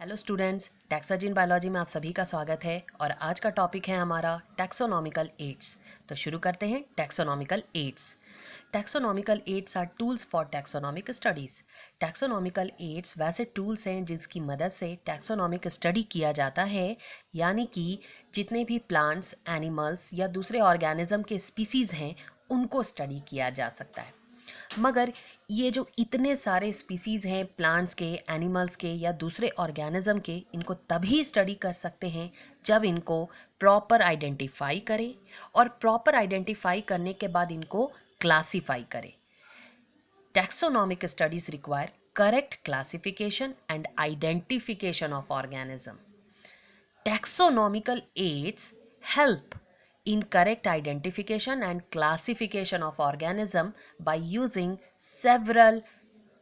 Hello students, टैक्सोजिन biology में आप सभी का स्वागत है और आज का टॉपिक है हमारा टैक्सोनॉमिकल एड्स। तो शुरू करते हैं taxonomical aids. Taxonomical aids are tools for taxonomic studies. Taxonomical aids वैसे टूल्स हैं जिसकी मदद से टैक्सोनॉमिक स्टडी किया जाता है, यानी कि जितने भी प्लांट्स, एनिमल्स या दूसरे ऑर्गेनिज्म के स्पीसीज हैं उनको स्टडी किया जा सकता है। मगर ये जो इतने सारे स्पीसीज हैं प्लांट्स के, एनिमल्स के या दूसरे ऑर्गेनिज्म के, इनको तभी स्टडी कर सकते हैं जब इनको प्रॉपर आइडेंटिफाई करें और प्रॉपर आइडेंटिफाई करने के बाद इनको क्लासिफाई करें। Taxonomic studies require correct classification and identification of organism. Taxonomical aids help in correct identification and classification of organism by using several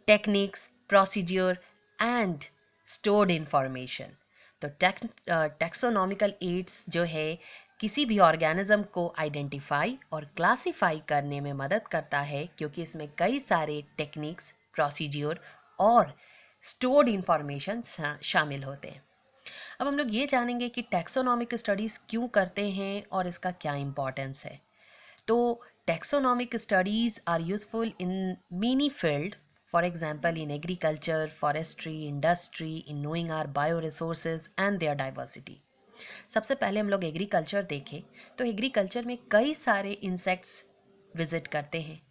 techniques, procedure and stored information. तो taxonomical aids जो है किसी भी ऑर्गेनिज्म को identify और classify करने में मदद करता है, क्योंकि इसमें कई सारे टेक्निक्स, प्रोसीड्योर और स्टोर्ड इंफॉर्मेशन शामिल होते हैं। अब हम लोग ये जानेंगे कि टैक्सोनॉमिक स्टडीज़ क्यों करते हैं और इसका क्या इम्पोर्टेंस है। तो taxonomic studies are useful in many field, for example in agriculture, forestry, industry, in knowing our bio resources and their diversity. सबसे पहले हम लोग एग्रीकल्चर देखें तो एग्रीकल्चर में कई सारे इंसेक्ट्स विजिट करते हैं।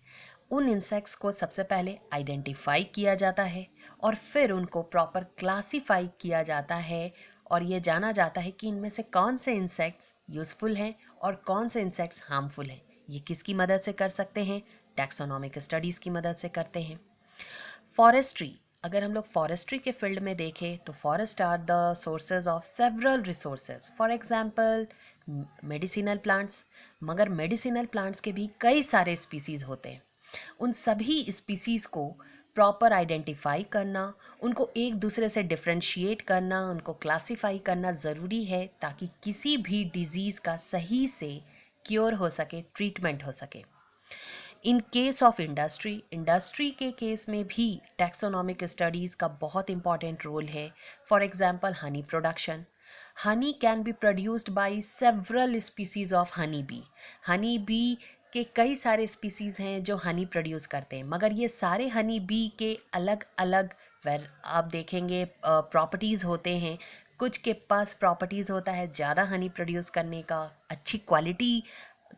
उन इंसेक्ट्स को सबसे पहले आइडेंटिफाई किया जाता है और फिर उनको प्रॉपर क्लासिफाई किया जाता है और ये जाना जाता है कि इनमें से कौन से इंसेक्ट्स यूज़फुल हैं और कौन से इंसेक्ट्स हार्मफुल हैं। ये किसकी मदद से कर सकते हैं? टैक्सोनॉमिक स्टडीज़ की मदद से करते हैं। फॉरेस्ट्री, अगर हम लोग फॉरेस्ट्री के फील्ड में देखें तो forest are the sources of several resources, for example medicinal plants. मगर मेडिसिनल प्लांट्स के भी कई सारे स्पीसीज होते हैं। उन सभी स्पीसीज को प्रॉपर आइडेंटिफाई करना, उनको एक दूसरे से डिफ्रेंशिएट करना, उनको क्लासिफाई करना ज़रूरी है ताकि किसी भी डिजीज़ का सही से क्योर हो सके, ट्रीटमेंट हो सके। इन केस ऑफ इंडस्ट्री के केस में भी टैक्सोनॉमिक स्टडीज़ का बहुत इंपॉर्टेंट रोल है। For example honey production. Honey can be produced by several species of honey bee के कई सारे स्पीसीज हैं जो हनी प्रोड्यूस करते हैं, मगर ये सारे हनी बी के अलग अलग आप देखेंगे प्रॉपर्टीज़ होते हैं। कुछ के पास प्रॉपर्टीज़ होता है ज़्यादा हनी प्रोड्यूस करने का, अच्छी क्वालिटी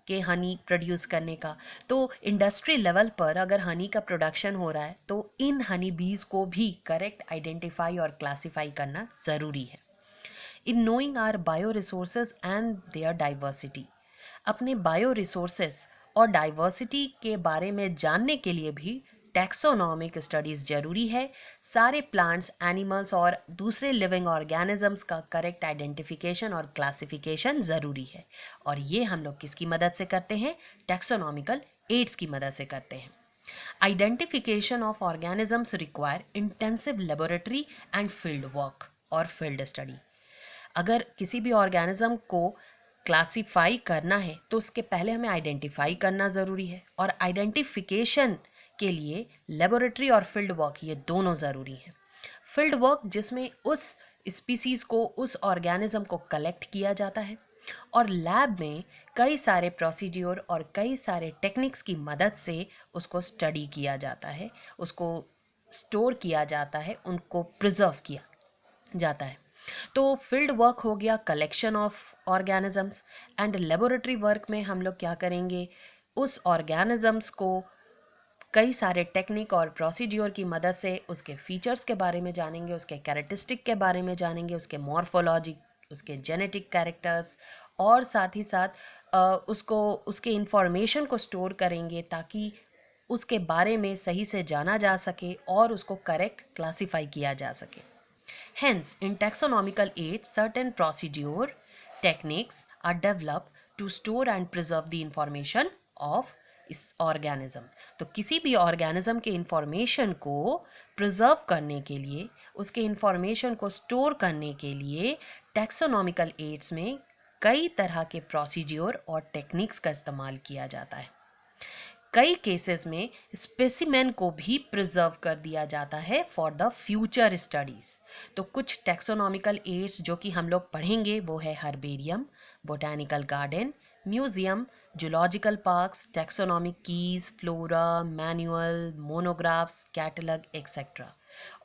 के हनी प्रोड्यूस करने का। तो इंडस्ट्री लेवल पर अगर हनी का प्रोडक्शन हो रहा है तो इन हनी बीज को भी करेक्ट आइडेंटिफाई और क्लासिफाई करना ज़रूरी है। In knowing our bio resources and their diversity, अपने बायो रिसोर्सेज और डाइवर्सिटी के बारे में जानने के लिए भी टैक्सोनॉमिक स्टडीज़ जरूरी है। सारे प्लांट्स, एनिमल्स और दूसरे लिविंग ऑर्गेनिजम्स का करेक्ट आइडेंटिफिकेशन और क्लासिफिकेशन ज़रूरी है, और ये हम लोग किसकी मदद से करते हैं? टैक्सोनॉमिकल एड्स की मदद से करते हैं। Identification of organisms require intensive laboratory and field work और फील्ड स्टडी। अगर किसी भी ऑर्गेनिज्म को क्लासिफाई करना है तो उसके पहले हमें आइडेंटिफाई करना ज़रूरी है, और आइडेंटिफिकेशन के लिए लेबोरेटरी और फील्ड वर्क ये दोनों ज़रूरी हैं। फील्ड वर्क जिसमें उस स्पीसीज़ को, उस ऑर्गेनिज्म को कलेक्ट किया जाता है और लैब में कई सारे प्रोसीड्योर और कई सारे टेक्निक्स की मदद से उसको स्टडी किया जाता है, उसको स्टोर किया जाता है, उनको प्रिजर्व किया जाता है। तो फील्ड वर्क हो गया collection of organisms, and laboratory work में हम लोग क्या करेंगे? उस ऑर्गेनिजम्स को कई सारे टेक्निक और प्रोसीड्योर की मदद से उसके फीचर्स के बारे में जानेंगे, उसके कैरेक्टरिस्टिक के बारे में जानेंगे, उसके मॉर्फोलॉजी, उसके जेनेटिक कैरेक्टर्स, और साथ ही साथ उसके इंफॉर्मेशन को स्टोर करेंगे ताकि उसके बारे में सही से जाना जा सके और उसको करेक्ट क्लासिफाई किया जा सके। Hence, in taxonomical aids, certain procedure techniques are developed to store and preserve the information of इस ऑर्गेनिज्म। तो किसी भी ऑर्गेनिज्म के इंफॉर्मेशन को प्रिजर्व करने के लिए, उसके इंफॉर्मेशन को स्टोर करने के लिए टैक्सोनॉमिकल एड्स में कई तरह के प्रोसीड्योर और टेक्निक्स का इस्तेमाल किया जाता है। कई केसेस में स्पेसिमेन को भी प्रिजर्व कर दिया जाता है फॉर द फ्यूचर स्टडीज। तो कुछ टैक्सोनॉमिकल एड्स जो कि हम लोग पढ़ेंगे वो है herbarium, botanical garden, museum, zoological parks, taxonomic keys, flora, manual, monographs, catalogue etcetera.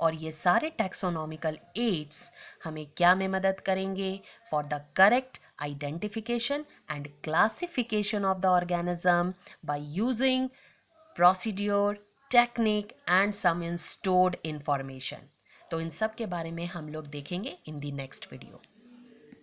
और ये सारे टैक्सोनॉमिकल एड्स हमें क्या में मदद करेंगे? For the correct identification and classification of the organism by using procedure, technique and some stored information। तो इन सब के बारे में हम लोग देखेंगे इन दी नेक्स्ट वीडियो।